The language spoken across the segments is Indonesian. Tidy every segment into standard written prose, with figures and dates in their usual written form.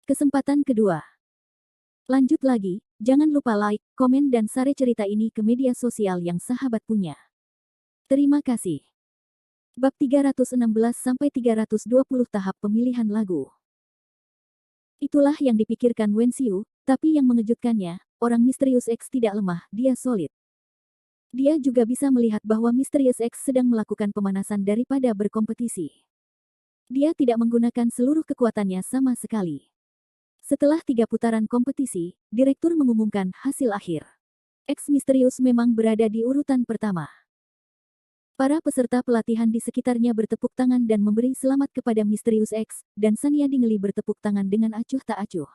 Kesempatan kedua. Lanjut lagi, jangan lupa like, komen dan share cerita ini ke media sosial yang sahabat punya. Terima kasih. Bab 316-320 tahap pemilihan lagu. Itulah yang dipikirkan Wen Xiu, tapi yang mengejutkannya, orang misterius X tidak lemah, dia solid. Dia juga bisa melihat bahwa Misterius X sedang melakukan pemanasan daripada berkompetisi. Dia tidak menggunakan seluruh kekuatannya sama sekali. Setelah 3 putaran kompetisi, direktur mengumumkan hasil akhir. X Misterius memang berada di urutan pertama. Para peserta pelatihan di sekitarnya bertepuk tangan dan memberi selamat kepada Misterius X, dan Sania Dingeli bertepuk tangan dengan acuh tak acuh.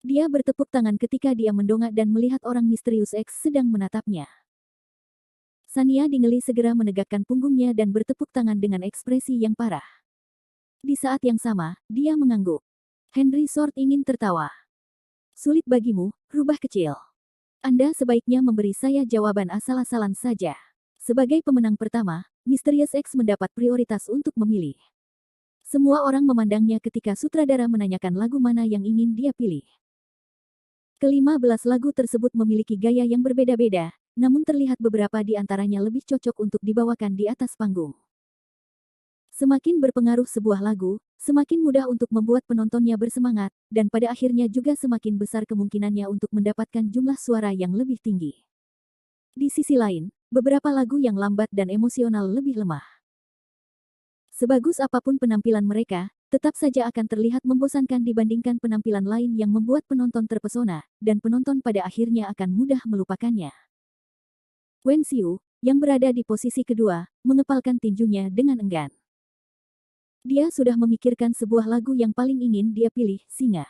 Dia bertepuk tangan ketika dia mendongak dan melihat orang Misterius X sedang menatapnya. Sania Dingeli segera menegakkan punggungnya dan bertepuk tangan dengan ekspresi yang parah. Di saat yang sama, dia mengangguk. Henry Sword ingin tertawa. Sulit bagimu, rubah kecil. Anda sebaiknya memberi saya jawaban asal-asalan saja. Sebagai pemenang pertama, Misterius X mendapat prioritas untuk memilih. Semua orang memandangnya ketika sutradara menanyakan lagu mana yang ingin dia pilih. Ke-15 lagu tersebut memiliki gaya yang berbeda-beda, namun terlihat beberapa di antaranya lebih cocok untuk dibawakan di atas panggung. Semakin berpengaruh sebuah lagu, semakin mudah untuk membuat penontonnya bersemangat, dan pada akhirnya juga semakin besar kemungkinannya untuk mendapatkan jumlah suara yang lebih tinggi. Di sisi lain, beberapa lagu yang lambat dan emosional lebih lemah. Sebagus apapun penampilan mereka, tetap saja akan terlihat membosankan dibandingkan penampilan lain yang membuat penonton terpesona, dan penonton pada akhirnya akan mudah melupakannya. Wen Xiu, yang berada di posisi kedua, mengepalkan tinjunya dengan enggan. Dia sudah memikirkan sebuah lagu yang paling ingin dia pilih, Singa.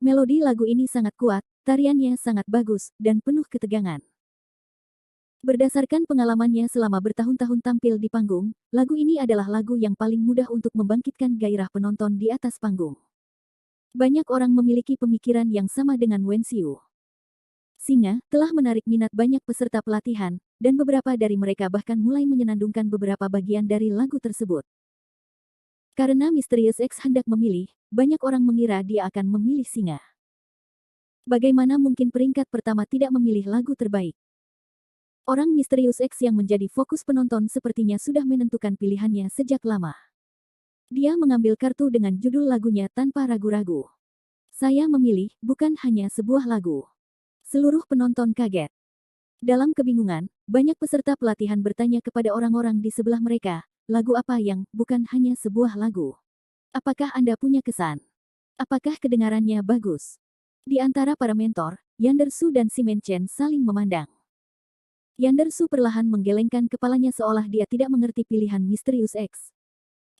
Melodi lagu ini sangat kuat, tariannya sangat bagus, dan penuh ketegangan. Berdasarkan pengalamannya selama bertahun-tahun tampil di panggung, lagu ini adalah lagu yang paling mudah untuk membangkitkan gairah penonton di atas panggung. Banyak orang memiliki pemikiran yang sama dengan Wen Xiu. Singa telah menarik minat banyak peserta pelatihan, dan beberapa dari mereka bahkan mulai menyenandungkan beberapa bagian dari lagu tersebut. Karena Misterius X hendak memilih, banyak orang mengira dia akan memilih Singa. Bagaimana mungkin peringkat pertama tidak memilih lagu terbaik? Orang Misterius X yang menjadi fokus penonton sepertinya sudah menentukan pilihannya sejak lama. Dia mengambil kartu dengan judul lagunya tanpa ragu-ragu. Saya memilih, bukan hanya sebuah lagu. Seluruh penonton kaget. Dalam kebingungan, banyak peserta pelatihan bertanya kepada orang-orang di sebelah mereka, lagu apa yang bukan hanya sebuah lagu? Apakah Anda punya kesan? Apakah kedengarannya bagus? Di antara para mentor, Yander Su dan Simen Chen saling memandang. Yander Su perlahan menggelengkan kepalanya seolah dia tidak mengerti pilihan Misterius X.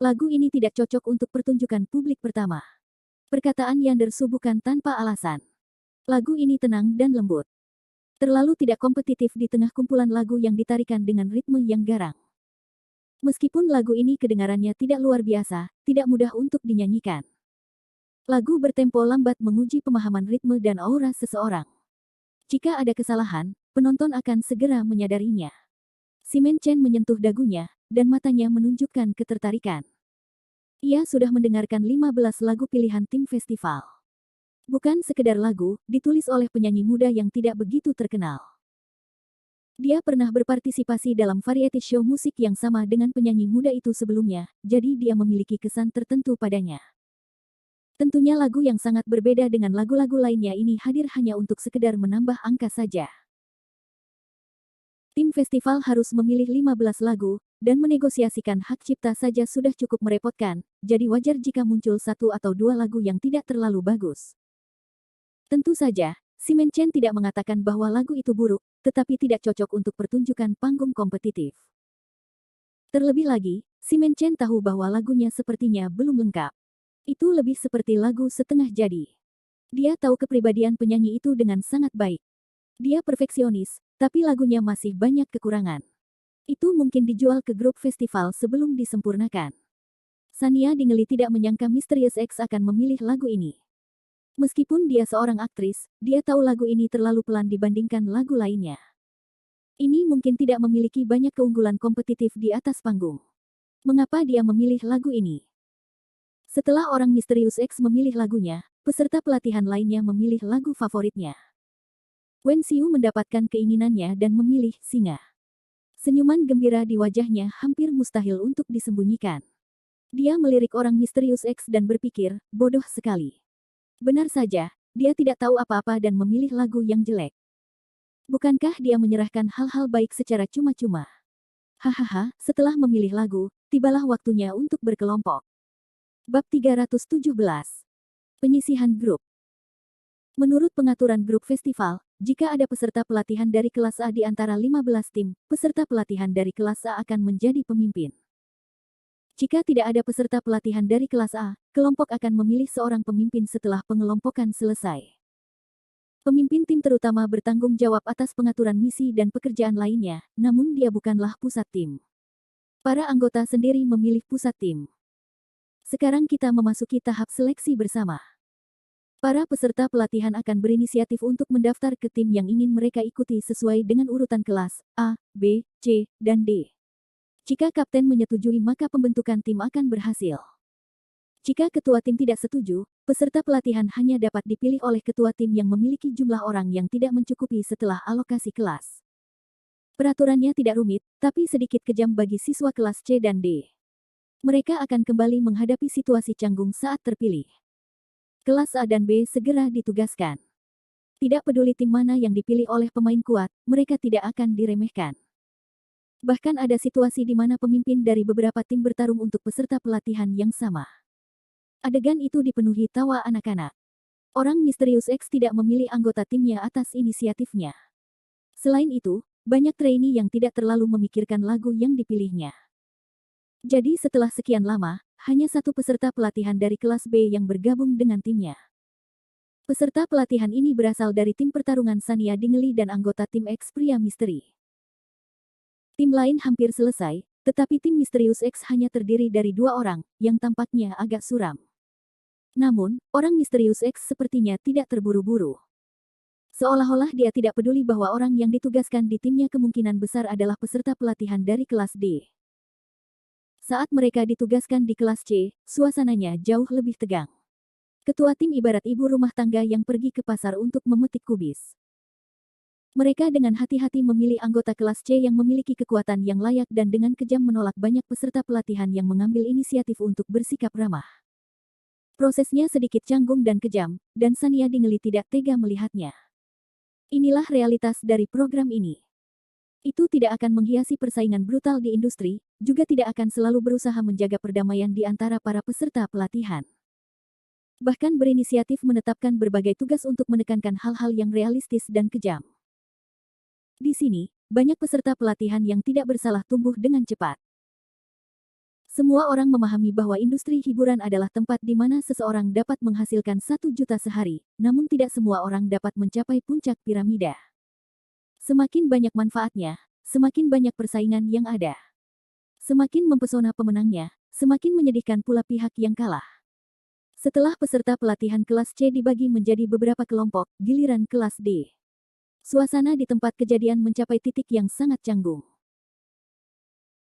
Lagu ini tidak cocok untuk pertunjukan publik pertama. Perkataan Yander Su bukan tanpa alasan. Lagu ini tenang dan lembut. Terlalu tidak kompetitif di tengah kumpulan lagu yang ditarikan dengan ritme yang garang. Meskipun lagu ini kedengarannya tidak luar biasa, tidak mudah untuk dinyanyikan. Lagu bertempo lambat menguji pemahaman ritme dan aura seseorang. Jika ada kesalahan, penonton akan segera menyadarinya. Simen Chen menyentuh dagunya, dan matanya menunjukkan ketertarikan. Ia sudah mendengarkan 15 lagu pilihan tim festival. Bukan sekedar lagu, ditulis oleh penyanyi muda yang tidak begitu terkenal. Dia pernah berpartisipasi dalam variety show musik yang sama dengan penyanyi muda itu sebelumnya, jadi dia memiliki kesan tertentu padanya. Tentunya lagu yang sangat berbeda dengan lagu-lagu lainnya ini hadir hanya untuk sekedar menambah angka saja. Tim festival harus memilih 15 lagu, dan menegosiasikan hak cipta saja sudah cukup merepotkan, jadi wajar jika muncul 1 atau 2 lagu yang tidak terlalu bagus. Tentu saja, Simen Chen tidak mengatakan bahwa lagu itu buruk, tetapi tidak cocok untuk pertunjukan panggung kompetitif. Terlebih lagi, Simen Chen tahu bahwa lagunya sepertinya belum lengkap. Itu lebih seperti lagu setengah jadi. Dia tahu kepribadian penyanyi itu dengan sangat baik. Dia perfeksionis, tapi lagunya masih banyak kekurangan. Itu mungkin dijual ke grup festival sebelum disempurnakan. Sania Dingeli tidak menyangka Misterius X akan memilih lagu ini. Meskipun dia seorang aktris, dia tahu lagu ini terlalu pelan dibandingkan lagu lainnya. Ini mungkin tidak memiliki banyak keunggulan kompetitif di atas panggung. Mengapa dia memilih lagu ini? Setelah orang Misterius X memilih lagunya, peserta pelatihan lainnya memilih lagu favoritnya. Wen Xiu mendapatkan keinginannya dan memilih Singa. Senyuman gembira di wajahnya hampir mustahil untuk disembunyikan. Dia melirik orang misterius X dan berpikir, bodoh sekali. Benar saja, dia tidak tahu apa-apa dan memilih lagu yang jelek. Bukankah dia menyerahkan hal-hal baik secara cuma-cuma? Hahaha, setelah memilih lagu, tibalah waktunya untuk berkelompok. Bab 317. Penyisihan grup. Menurut pengaturan grup festival, jika ada peserta pelatihan dari kelas A di antara 15 tim, peserta pelatihan dari kelas A akan menjadi pemimpin. Jika tidak ada peserta pelatihan dari kelas A, kelompok akan memilih seorang pemimpin setelah pengelompokan selesai. Pemimpin tim terutama bertanggung jawab atas pengaturan misi dan pekerjaan lainnya, namun dia bukanlah pusat tim. Para anggota sendiri memilih pusat tim. Sekarang kita memasuki tahap seleksi bersama. Para peserta pelatihan akan berinisiatif untuk mendaftar ke tim yang ingin mereka ikuti sesuai dengan urutan kelas A, B, C, dan D. Jika kapten menyetujui maka pembentukan tim akan berhasil. Jika ketua tim tidak setuju, peserta pelatihan hanya dapat dipilih oleh ketua tim yang memiliki jumlah orang yang tidak mencukupi setelah alokasi kelas. Peraturannya tidak rumit, tapi sedikit kejam bagi siswa kelas C dan D. Mereka akan kembali menghadapi situasi canggung saat terpilih. Kelas A dan B segera ditugaskan. Tidak peduli tim mana yang dipilih oleh pemain kuat, mereka tidak akan diremehkan. Bahkan ada situasi di mana pemimpin dari beberapa tim bertarung untuk peserta pelatihan yang sama. Adegan itu dipenuhi tawa anak-anak. Orang misterius X tidak memilih anggota timnya atas inisiatifnya. Selain itu, banyak trainee yang tidak terlalu memikirkan lagu yang dipilihnya. Jadi setelah sekian lama, hanya satu peserta pelatihan dari kelas B yang bergabung dengan timnya. Peserta pelatihan ini berasal dari tim pertarungan Sania Dingeli dan anggota tim X Pria Misteri. Tim lain hampir selesai, tetapi tim Misterius X hanya terdiri dari 2 orang, yang tampaknya agak suram. Namun, orang Misterius X sepertinya tidak terburu-buru. Seolah-olah dia tidak peduli bahwa orang yang ditugaskan di timnya kemungkinan besar adalah peserta pelatihan dari kelas D. Saat mereka ditugaskan di kelas C, suasananya jauh lebih tegang. Ketua tim ibarat ibu rumah tangga yang pergi ke pasar untuk memetik kubis. Mereka dengan hati-hati memilih anggota kelas C yang memiliki kekuatan yang layak dan dengan kejam menolak banyak peserta pelatihan yang mengambil inisiatif untuk bersikap ramah. Prosesnya sedikit canggung dan kejam, dan Sania Dingeli tidak tega melihatnya. Inilah realitas dari program ini. Itu tidak akan menghiasi persaingan brutal di industri, juga tidak akan selalu berusaha menjaga perdamaian di antara para peserta pelatihan. Bahkan berinisiatif menetapkan berbagai tugas untuk menekankan hal-hal yang realistis dan kejam. Di sini, banyak peserta pelatihan yang tidak bersalah tumbuh dengan cepat. Semua orang memahami bahwa industri hiburan adalah tempat di mana seseorang dapat menghasilkan 1 juta sehari, namun tidak semua orang dapat mencapai puncak piramida. Semakin banyak manfaatnya, semakin banyak persaingan yang ada. Semakin mempesona pemenangnya, semakin menyedihkan pula pihak yang kalah. Setelah peserta pelatihan kelas C dibagi menjadi beberapa kelompok, giliran kelas D. Suasana di tempat kejadian mencapai titik yang sangat canggung.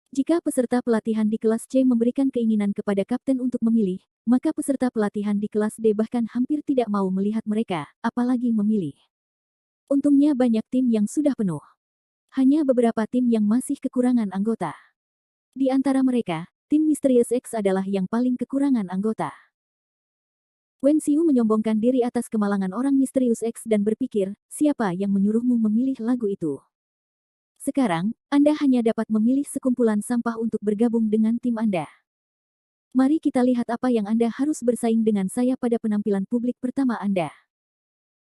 Jika peserta pelatihan di kelas C memberikan keinginan kepada kapten untuk memilih, maka peserta pelatihan di kelas D bahkan hampir tidak mau melihat mereka, apalagi memilih. Untungnya banyak tim yang sudah penuh. Hanya beberapa tim yang masih kekurangan anggota. Di antara mereka, tim Misterius X adalah yang paling kekurangan anggota. Wen Xiu menyombongkan diri atas kemalangan orang Misterius X dan berpikir, siapa yang menyuruhmu memilih lagu itu? Sekarang, Anda hanya dapat memilih sekumpulan sampah untuk bergabung dengan tim Anda. Mari kita lihat apa yang Anda harus bersaing dengan saya pada penampilan publik pertama Anda.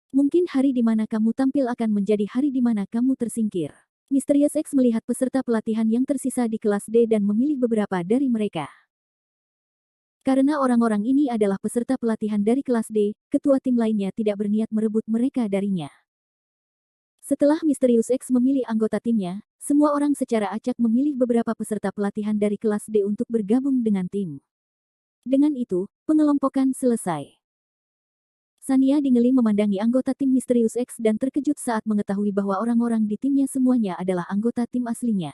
Mungkin hari di mana kamu tampil akan menjadi hari di mana kamu tersingkir. Misterius X melihat peserta pelatihan yang tersisa di kelas D dan memilih beberapa dari mereka. Karena orang-orang ini adalah peserta pelatihan dari kelas D, ketua tim lainnya tidak berniat merebut mereka darinya. Setelah Misterius X memilih anggota timnya, semua orang secara acak memilih beberapa peserta pelatihan dari kelas D untuk bergabung dengan tim. Dengan itu, pengelompokan selesai. Sania Dingeli memandangi anggota tim Misterius X dan terkejut saat mengetahui bahwa orang-orang di timnya semuanya adalah anggota tim aslinya.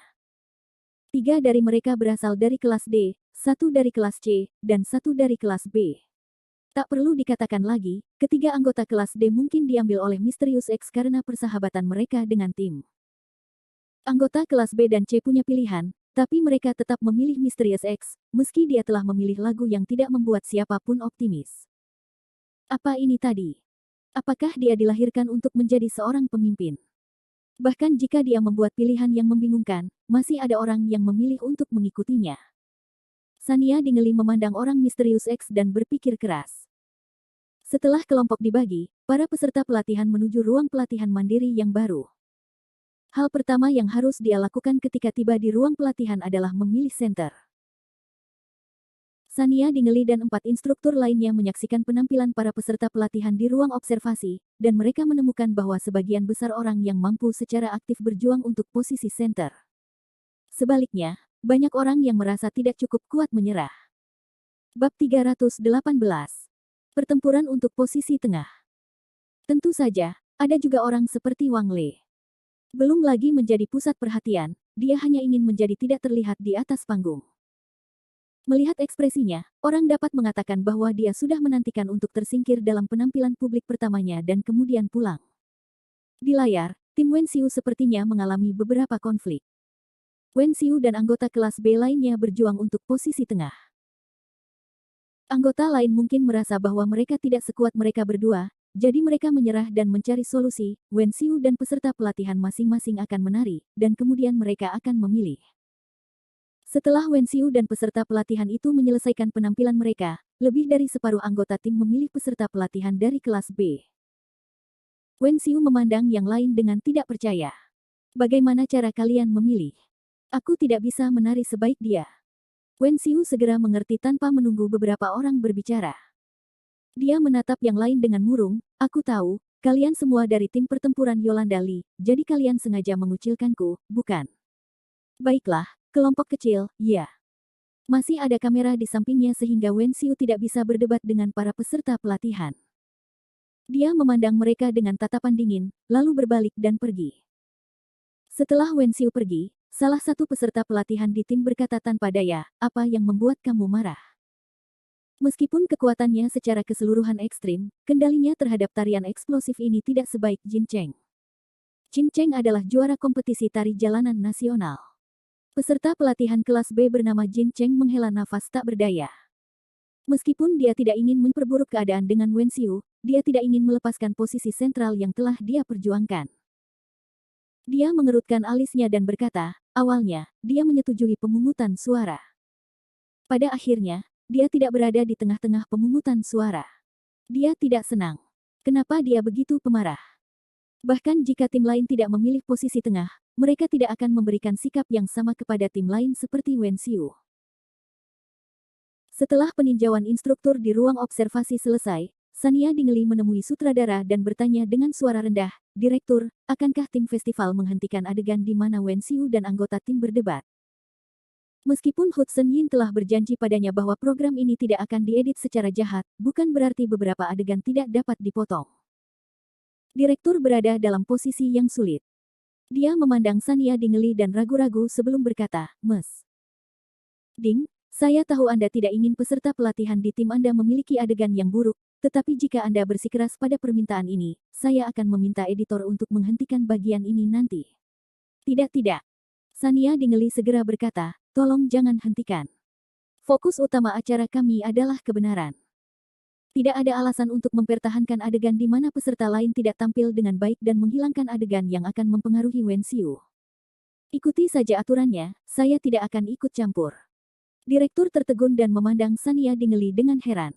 3 dari mereka berasal dari kelas D, 1 dari kelas C, dan 1 dari kelas B. Tak perlu dikatakan lagi, ketiga anggota kelas D mungkin diambil oleh Misterius X karena persahabatan mereka dengan tim. Anggota kelas B dan C punya pilihan, tapi mereka tetap memilih Misterius X, meski dia telah memilih lagu yang tidak membuat siapapun optimis. Apa ini tadi? Apakah dia dilahirkan untuk menjadi seorang pemimpin? Bahkan jika dia membuat pilihan yang membingungkan, masih ada orang yang memilih untuk mengikutinya. Sania Dingeli memandang orang Misterius X dan berpikir keras. Setelah kelompok dibagi, para peserta pelatihan menuju ruang pelatihan mandiri yang baru. Hal pertama yang harus dia lakukan ketika tiba di ruang pelatihan adalah memilih senter. Sania Dingeli dan 4 instruktur lainnya menyaksikan penampilan para peserta pelatihan di ruang observasi, dan mereka menemukan bahwa sebagian besar orang yang mampu secara aktif berjuang untuk posisi senter. Sebaliknya, banyak orang yang merasa tidak cukup kuat menyerah. Bab 318. Pertempuran untuk posisi tengah. Tentu saja, ada juga orang seperti Wang Le. Belum lagi menjadi pusat perhatian, dia hanya ingin menjadi tidak terlihat di atas panggung. Melihat ekspresinya, orang dapat mengatakan bahwa dia sudah menantikan untuk tersingkir dalam penampilan publik pertamanya dan kemudian pulang. Di layar, tim Wenxiu sepertinya mengalami beberapa konflik. Wenxiu dan anggota kelas B lainnya berjuang untuk posisi tengah. Anggota lain mungkin merasa bahwa mereka tidak sekuat mereka berdua, jadi mereka menyerah dan mencari solusi. Wenxiu dan peserta pelatihan masing-masing akan menari, dan kemudian mereka akan memilih. Setelah Wenxiu dan peserta pelatihan itu menyelesaikan penampilan mereka, lebih dari separuh anggota tim memilih peserta pelatihan dari kelas B. Wenxiu memandang yang lain dengan tidak percaya. Bagaimana cara kalian memilih? Aku tidak bisa menari sebaik dia. Wenxiu segera mengerti tanpa menunggu beberapa orang berbicara. Dia menatap yang lain dengan murung, aku tahu, kalian semua dari tim pertempuran Yolanda Li, jadi kalian sengaja mengucilkanku, bukan? Baiklah, kelompok kecil, ya. Masih ada kamera di sampingnya sehingga Wenxiu tidak bisa berdebat dengan para peserta pelatihan. Dia memandang mereka dengan tatapan dingin, lalu berbalik dan pergi. Setelah Wenxiu pergi, salah satu peserta pelatihan di tim berkata tanpa daya, apa yang membuat kamu marah? Meskipun kekuatannya secara keseluruhan ekstrim, kendalinya terhadap tarian eksplosif ini tidak sebaik Jin Cheng. Jin Cheng adalah juara kompetisi tari jalanan nasional. Peserta pelatihan kelas B bernama Jin Cheng menghela nafas tak berdaya. Meskipun dia tidak ingin memperburuk keadaan dengan Wenxiu, dia tidak ingin melepaskan posisi sentral yang telah dia perjuangkan. Dia mengerutkan alisnya dan berkata, awalnya, dia menyetujui pemungutan suara. Pada akhirnya, dia tidak berada di tengah-tengah pemungutan suara. Dia tidak senang. Kenapa dia begitu pemarah? Bahkan jika tim lain tidak memilih posisi tengah, mereka tidak akan memberikan sikap yang sama kepada tim lain seperti Wenxiu. Setelah peninjauan instruktur di ruang observasi selesai, Sania Dingeli menemui sutradara dan bertanya dengan suara rendah, Direktur, akankah tim festival menghentikan adegan di mana Wenxiu dan anggota tim berdebat? Meskipun Hudson Yin telah berjanji padanya bahwa program ini tidak akan diedit secara jahat, bukan berarti beberapa adegan tidak dapat dipotong. Direktur berada dalam posisi yang sulit. Dia memandang Sania Dingeli dan ragu-ragu sebelum berkata, Mes. Ding, saya tahu Anda tidak ingin peserta pelatihan di tim Anda memiliki adegan yang buruk, tetapi jika Anda bersikeras pada permintaan ini, saya akan meminta editor untuk menghentikan bagian ini nanti. Tidak. Sania Dingeli segera berkata, tolong jangan hentikan. Fokus utama acara kami adalah kebenaran. Tidak ada alasan untuk mempertahankan adegan di mana peserta lain tidak tampil dengan baik dan menghilangkan adegan yang akan mempengaruhi Wenxiu. Ikuti saja aturannya, saya tidak akan ikut campur. Direktur tertegun dan memandang Sania Dingeli dengan heran.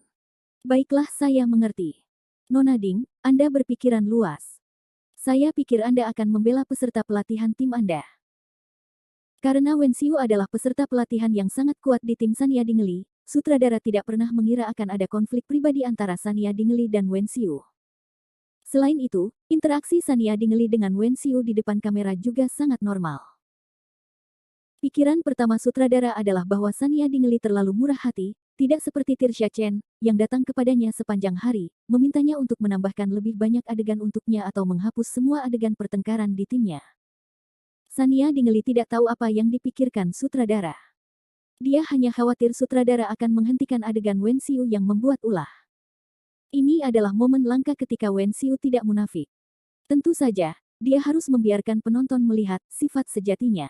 Baiklah, saya mengerti. Nona Ding, Anda berpikiran luas. Saya pikir Anda akan membela peserta pelatihan tim Anda. Karena Wenxiu adalah peserta pelatihan yang sangat kuat di tim Sania Dingeli, sutradara tidak pernah mengira akan ada konflik pribadi antara Sania Dingeli dan Wenxiu. Selain itu, interaksi Sania Dingeli dengan Wenxiu di depan kamera juga sangat normal. Pikiran pertama sutradara adalah bahwa Sania Dingeli terlalu murah hati, tidak seperti Tirsha Chen, yang datang kepadanya sepanjang hari, memintanya untuk menambahkan lebih banyak adegan untuknya atau menghapus semua adegan pertengkaran di timnya. Sania Dingeli tidak tahu apa yang dipikirkan sutradara. Dia hanya khawatir sutradara akan menghentikan adegan Wenxiu yang membuat ulah. Ini adalah momen langka ketika Wen Xiu tidak munafik. Tentu saja, dia harus membiarkan penonton melihat sifat sejatinya.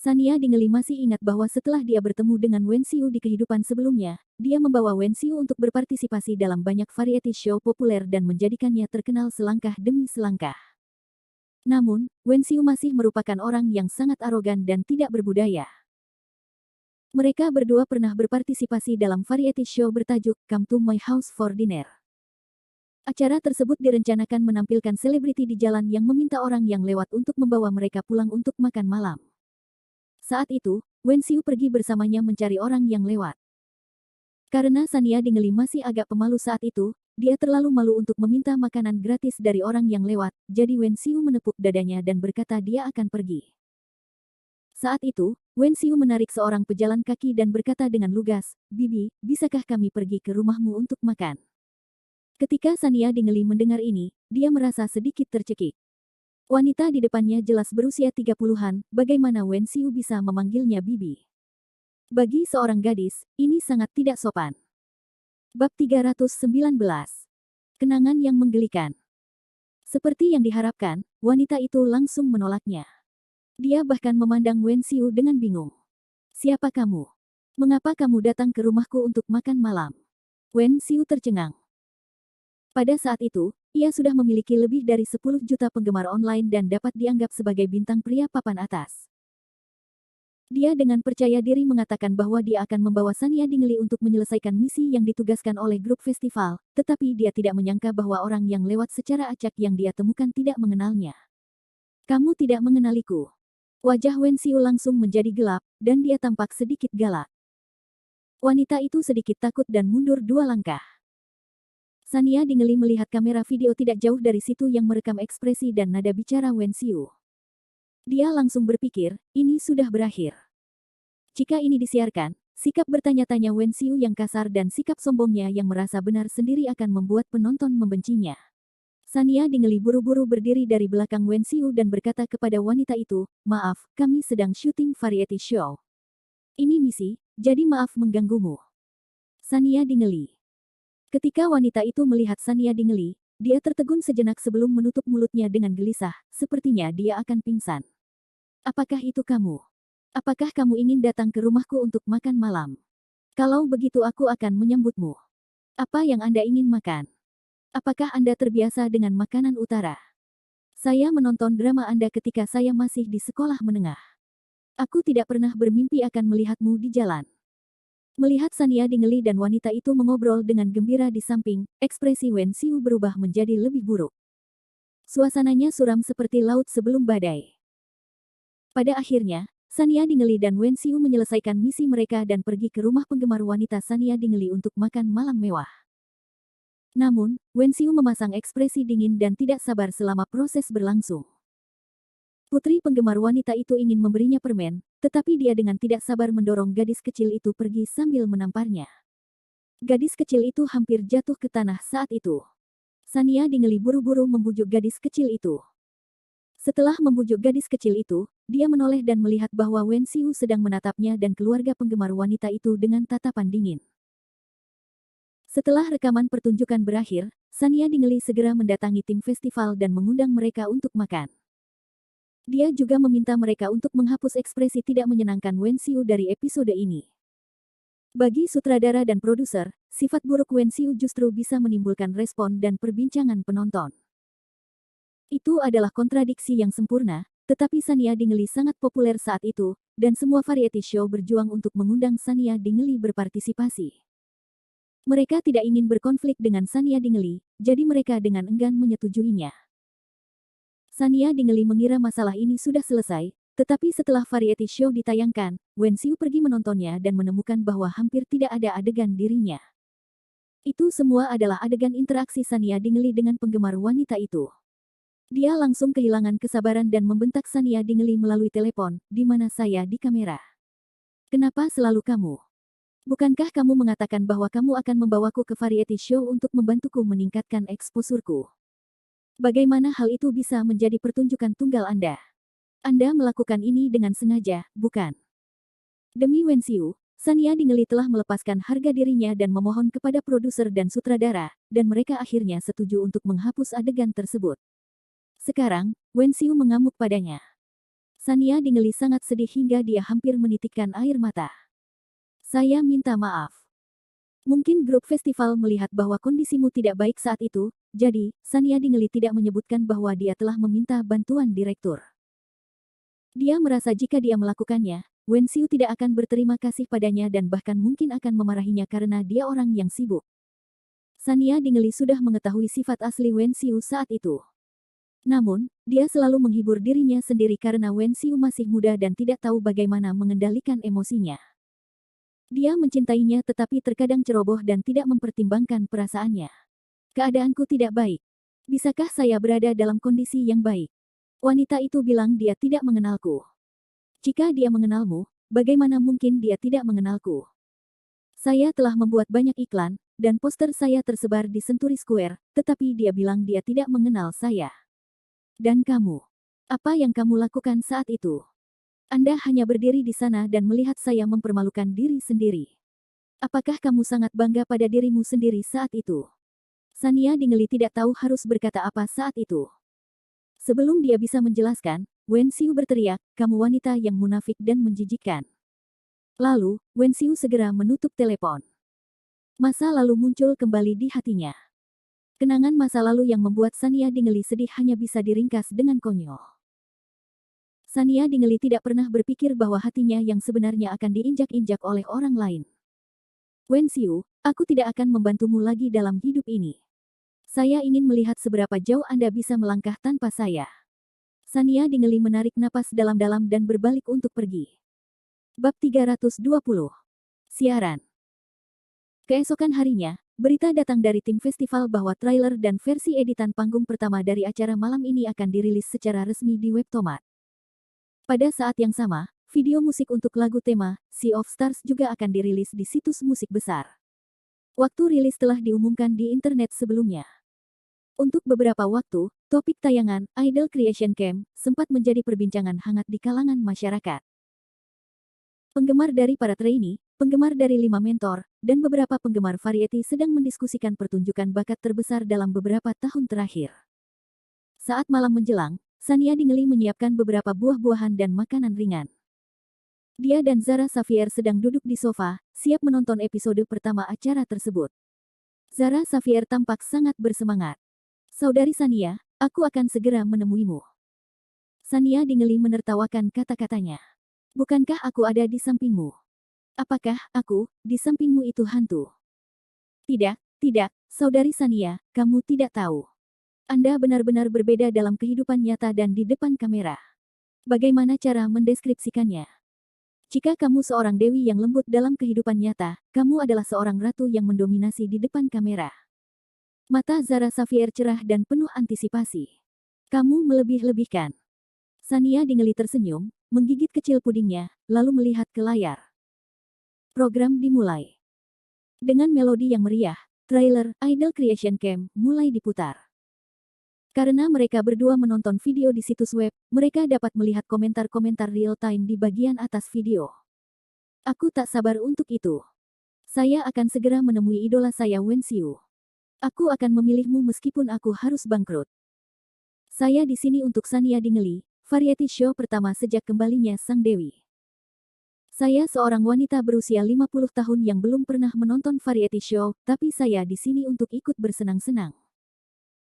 Sania Dingeli masih ingat bahwa setelah dia bertemu dengan Wen Xiu di kehidupan sebelumnya, dia membawa Wen Xiu untuk berpartisipasi dalam banyak variety show populer dan menjadikannya terkenal selangkah demi selangkah. Namun, Wen Xiu masih merupakan orang yang sangat arogan dan tidak berbudaya. Mereka berdua pernah berpartisipasi dalam variety show bertajuk Come to My House for Dinner. Acara tersebut direncanakan menampilkan selebriti di jalan yang meminta orang yang lewat untuk membawa mereka pulang untuk makan malam. Saat itu, Wen Xiu pergi bersamanya mencari orang yang lewat. Karena Sania Dingeli masih agak pemalu saat itu, dia terlalu malu untuk meminta makanan gratis dari orang yang lewat, jadi Wen Xiu menepuk dadanya dan berkata dia akan pergi. Saat itu, Wen Xiu menarik seorang pejalan kaki dan berkata dengan lugas, "Bibi, bisakah kami pergi ke rumahmu untuk makan?" Ketika Sania Dingeli mendengar ini, dia merasa sedikit tercekik. Wanita di depannya jelas berusia 30-an, bagaimana Wen Xiu bisa memanggilnya bibi? Bagi seorang gadis, ini sangat tidak sopan. Bab 319. Kenangan yang menggelikan. Seperti yang diharapkan, wanita itu langsung menolaknya. Dia bahkan memandang Wen Xiu dengan bingung. "Siapa kamu? Mengapa kamu datang ke rumahku untuk makan malam?" Wen Xiu tercengang. Pada saat itu, ia sudah memiliki lebih dari 10 juta penggemar online dan dapat dianggap sebagai bintang pria papan atas. Dia dengan percaya diri mengatakan bahwa dia akan membawa Sania Dingeli untuk menyelesaikan misi yang ditugaskan oleh grup festival, tetapi dia tidak menyangka bahwa orang yang lewat secara acak yang dia temukan tidak mengenalnya. "Kamu tidak mengenaliku." Wajah Wen Xiu langsung menjadi gelap, dan dia tampak sedikit galak. Wanita itu sedikit takut dan mundur 2 langkah. Sania Dingeli melihat kamera video tidak jauh dari situ yang merekam ekspresi dan nada bicara Wen Xiu. Dia langsung berpikir, ini sudah berakhir. Jika ini disiarkan, sikap bertanya-tanya Wen Xiu yang kasar dan sikap sombongnya yang merasa benar sendiri akan membuat penonton membencinya. Sania Dingeli buru-buru berdiri dari belakang Wen Xiu dan berkata kepada wanita itu, "Maaf, kami sedang syuting variety show. Ini misi, jadi maaf mengganggumu." Sania Dingeli. Ketika wanita itu melihat Sania Dingeli, dia tertegun sejenak sebelum menutup mulutnya dengan gelisah, sepertinya dia akan pingsan. "Apakah itu kamu? Apakah kamu ingin datang ke rumahku untuk makan malam? Kalau begitu aku akan menyambutmu. Apa yang Anda ingin makan? Apakah Anda terbiasa dengan makanan utara? Saya menonton drama Anda ketika saya masih di sekolah menengah. Aku tidak pernah bermimpi akan melihatmu di jalan." Melihat Sania Dingeli dan wanita itu mengobrol dengan gembira di samping, ekspresi Wen Xiu berubah menjadi lebih buruk. Suasananya suram seperti laut sebelum badai. Pada akhirnya, Sania Dingeli dan Wen Xiu menyelesaikan misi mereka dan pergi ke rumah penggemar wanita Sania Dingeli untuk makan malam mewah. Namun, Wen Xiu memasang ekspresi dingin dan tidak sabar selama proses berlangsung. Putri penggemar wanita itu ingin memberinya permen, tetapi dia dengan tidak sabar mendorong gadis kecil itu pergi sambil menamparnya. Gadis kecil itu hampir jatuh ke tanah saat itu. Sania Dingeli buru-buru membujuk gadis kecil itu. Setelah membujuk gadis kecil itu, dia menoleh dan melihat bahwa Wen Xiu sedang menatapnya dan keluarga penggemar wanita itu dengan tatapan dingin. Setelah rekaman pertunjukan berakhir, Sania Dingeli segera mendatangi tim festival dan mengundang mereka untuk makan. Dia juga meminta mereka untuk menghapus ekspresi tidak menyenangkan Wen Xiu dari episode ini. Bagi sutradara dan produser, sifat buruk Wen Xiu justru bisa menimbulkan respon dan perbincangan penonton. Itu adalah kontradiksi yang sempurna, tetapi Sania Dingeli sangat populer saat itu, dan semua variety show berjuang untuk mengundang Sania Dingeli berpartisipasi. Mereka tidak ingin berkonflik dengan Sania Dingeli, jadi mereka dengan enggan menyetujuinya. Sania Dingeli mengira masalah ini sudah selesai, tetapi setelah variety show ditayangkan, Wen Xiu pergi menontonnya dan menemukan bahwa hampir tidak ada adegan dirinya. Itu semua adalah adegan interaksi Sania Dingeli dengan penggemar wanita itu. Dia langsung kehilangan kesabaran dan membentak Sania Dingeli melalui telepon, "Di mana saya di kamera? Kenapa selalu kamu? Bukankah kamu mengatakan bahwa kamu akan membawaku ke variety show untuk membantuku meningkatkan eksposurku? Bagaimana hal itu bisa menjadi pertunjukan tunggal Anda? Anda melakukan ini dengan sengaja, bukan?" Demi Wen Xiu, Sania Dingeli telah melepaskan harga dirinya dan memohon kepada produser dan sutradara, dan mereka akhirnya setuju untuk menghapus adegan tersebut. Sekarang, Wen Xiu mengamuk padanya. Sania Dingeli sangat sedih hingga dia hampir menitikkan air mata. Saya minta maaf. Mungkin grup festival melihat bahwa kondisimu tidak baik saat itu, jadi, Sania Dingeli tidak menyebutkan bahwa dia telah meminta bantuan direktur. Dia merasa jika dia melakukannya, Wen Xiu tidak akan berterima kasih padanya dan bahkan mungkin akan memarahinya karena dia orang yang sibuk. Sania Dingeli sudah mengetahui sifat asli Wen Xiu saat itu. Namun, dia selalu menghibur dirinya sendiri karena Wen Xiu masih muda dan tidak tahu bagaimana mengendalikan emosinya. Dia mencintainya tetapi terkadang ceroboh dan tidak mempertimbangkan perasaannya. Keadaanku tidak baik. Bisakah saya berada dalam kondisi yang baik? Wanita itu bilang dia tidak mengenalku. Jika dia mengenalmu, bagaimana mungkin dia tidak mengenalku? Saya telah membuat banyak iklan, dan poster saya tersebar di Century Square, tetapi dia bilang dia tidak mengenal saya. Dan kamu? Apa yang kamu lakukan saat itu? Anda hanya berdiri di sana dan melihat saya mempermalukan diri sendiri. Apakah kamu sangat bangga pada dirimu sendiri saat itu? Sania Dingeli tidak tahu harus berkata apa saat itu. Sebelum dia bisa menjelaskan, Wen Xiu berteriak, "Kamu wanita yang munafik dan menjijikkan." Lalu, Wen Xiu segera menutup telepon. Masa lalu muncul kembali di hatinya. Kenangan masa lalu yang membuat Sania Dingeli sedih hanya bisa diringkas dengan konyol. Sania Dingeli tidak pernah berpikir bahwa hatinya yang sebenarnya akan diinjak-injak oleh orang lain. Wen Xiu, aku tidak akan membantumu lagi dalam hidup ini. Saya ingin melihat seberapa jauh Anda bisa melangkah tanpa saya. Sania Dingeli menarik napas dalam-dalam dan berbalik untuk pergi. Bab 320. Siaran. Keesokan harinya, berita datang dari tim festival bahwa trailer dan versi editan panggung pertama dari acara malam ini akan dirilis secara resmi di Webtomat. Pada saat yang sama, video musik untuk lagu tema Sea of Stars juga akan dirilis di situs musik besar. Waktu rilis telah diumumkan di internet sebelumnya. Untuk beberapa waktu, topik tayangan Idol Creation Camp sempat menjadi perbincangan hangat di kalangan masyarakat. Penggemar dari para trainee, penggemar dari 5 mentor, dan beberapa penggemar variety sedang mendiskusikan pertunjukan bakat terbesar dalam beberapa tahun terakhir. Saat malam menjelang, Sania Dingeli menyiapkan beberapa buah-buahan dan makanan ringan. Dia dan Zara Xavier sedang duduk di sofa, siap menonton episode pertama acara tersebut. Zara Xavier tampak sangat bersemangat. "Saudari Sania, aku akan segera menemuimu." Sania Dingeli menertawakan kata-katanya. "Bukankah aku ada di sampingmu? Apakah aku, di sampingmu itu hantu?" "Tidak, tidak, Saudari Sania, kamu tidak tahu. Anda benar-benar berbeda dalam kehidupan nyata dan di depan kamera. Bagaimana cara mendeskripsikannya? Jika kamu seorang dewi yang lembut dalam kehidupan nyata, kamu adalah seorang ratu yang mendominasi di depan kamera." Mata Zara Xavier cerah dan penuh antisipasi. "Kamu melebih-lebihkan." Sania Dingeli tersenyum, menggigit kecil pudingnya, lalu melihat ke layar. Program dimulai. Dengan melodi yang meriah, trailer Idol Creation Camp mulai diputar. Karena mereka berdua menonton video di situs web, mereka dapat melihat komentar-komentar real-time di bagian atas video. "Aku tak sabar untuk itu. Saya akan segera menemui idola saya Wen Xiu. Aku akan memilihmu meskipun aku harus bangkrut. Saya di sini untuk Sania Dingeli, variety show pertama sejak kembalinya Sang Dewi. Saya seorang wanita berusia 50 tahun yang belum pernah menonton variety show, tapi saya di sini untuk ikut bersenang-senang.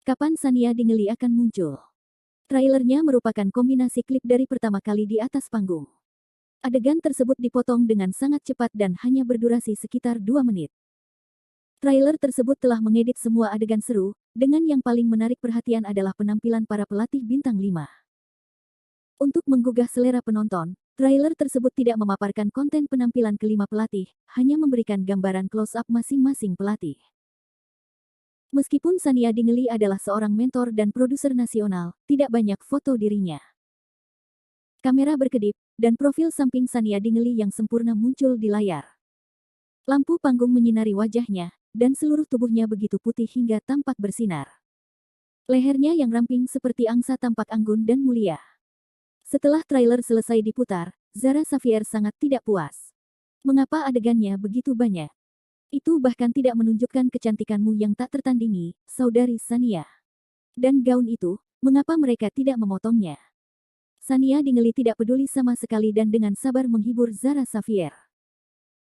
Kapan Sania Dingeli akan muncul?" Trailernya merupakan kombinasi klip dari pertama kali di atas panggung. Adegan tersebut dipotong dengan sangat cepat dan hanya berdurasi sekitar 2 menit. Trailer tersebut telah mengedit semua adegan seru, dengan yang paling menarik perhatian adalah penampilan para pelatih bintang 5. Untuk menggugah selera penonton, trailer tersebut tidak memaparkan konten penampilan kelima pelatih, hanya memberikan gambaran close-up masing-masing pelatih. Meskipun Sania Dingeli adalah seorang mentor dan produser nasional, tidak banyak foto dirinya. Kamera berkedip, dan profil samping Sania Dingeli yang sempurna muncul di layar. Lampu panggung menyinari wajahnya, dan seluruh tubuhnya begitu putih hingga tampak bersinar. Lehernya yang ramping seperti angsa tampak anggun dan mulia. Setelah trailer selesai diputar, Zara Xavier sangat tidak puas. Mengapa adegannya begitu banyak? Itu bahkan tidak menunjukkan kecantikanmu yang tak tertandingi, saudari Sania. Dan gaun itu, mengapa mereka tidak memotongnya? Sania Dingley tidak peduli sama sekali dan dengan sabar menghibur Zara Xavier.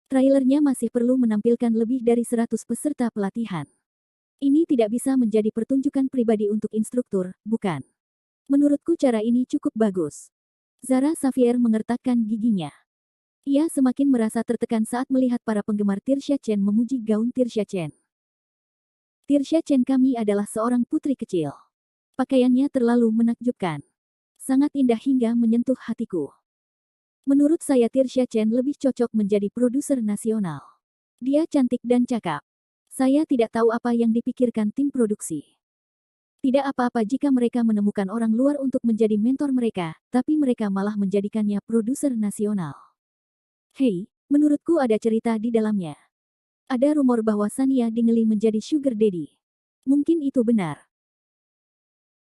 Trailernya masih perlu menampilkan lebih dari 100 peserta pelatihan. Ini tidak bisa menjadi pertunjukan pribadi untuk instruktur, bukan? Menurutku cara ini cukup bagus. Zara Xavier mengertakkan giginya. Ia semakin merasa tertekan saat melihat para penggemar Tirsha Chen memuji gaun Tirsha Chen. Tirsha Chen kami adalah seorang putri kecil. Pakaiannya terlalu menakjubkan. Sangat indah hingga menyentuh hatiku. Menurut saya Tirsha Chen lebih cocok menjadi produser nasional. Dia cantik dan cakap. Saya tidak tahu apa yang dipikirkan tim produksi. Tidak apa-apa jika mereka menemukan orang luar untuk menjadi mentor mereka, tapi mereka malah menjadikannya produser nasional. Hei, menurutku ada cerita di dalamnya. Ada rumor bahwa Sania Dingley menjadi sugar daddy. Mungkin itu benar.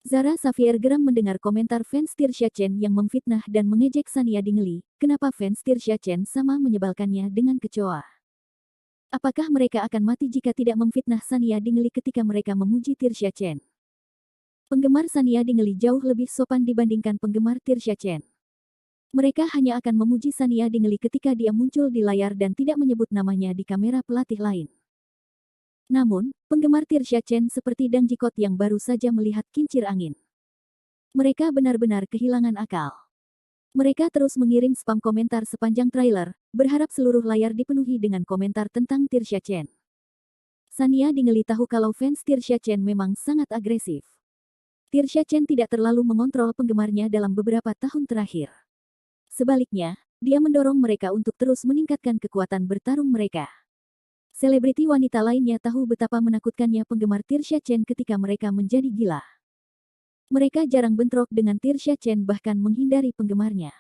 Zara Xavier geram mendengar komentar fans Tirsha Chen yang memfitnah dan mengejek Sania Dingley. Kenapa fans Tirsha Chen sama menyebalkannya dengan kecoa? Apakah mereka akan mati jika tidak memfitnah Sania Dingley ketika mereka memuji Tirsha Chen? Penggemar Sania Dingley jauh lebih sopan dibandingkan penggemar Tirsha Chen. Mereka hanya akan memuji Sania Dingley ketika dia muncul di layar dan tidak menyebut namanya di kamera pelatih lain. Namun, penggemar Tirsha Chen seperti Dang Jikot yang baru saja melihat kincir angin. Mereka benar-benar kehilangan akal. Mereka terus mengirim spam komentar sepanjang trailer, berharap seluruh layar dipenuhi dengan komentar tentang Tirsha Chen. Sania Dingley tahu kalau fans Tirsha Chen memang sangat agresif. Tirsha Chen tidak terlalu mengontrol penggemarnya dalam beberapa tahun terakhir. Sebaliknya, dia mendorong mereka untuk terus meningkatkan kekuatan bertarung mereka. Selebriti wanita lainnya tahu betapa menakutkannya penggemar Tirsha Chen ketika mereka menjadi gila. Mereka jarang bentrok dengan Tirsha Chen bahkan menghindari penggemarnya.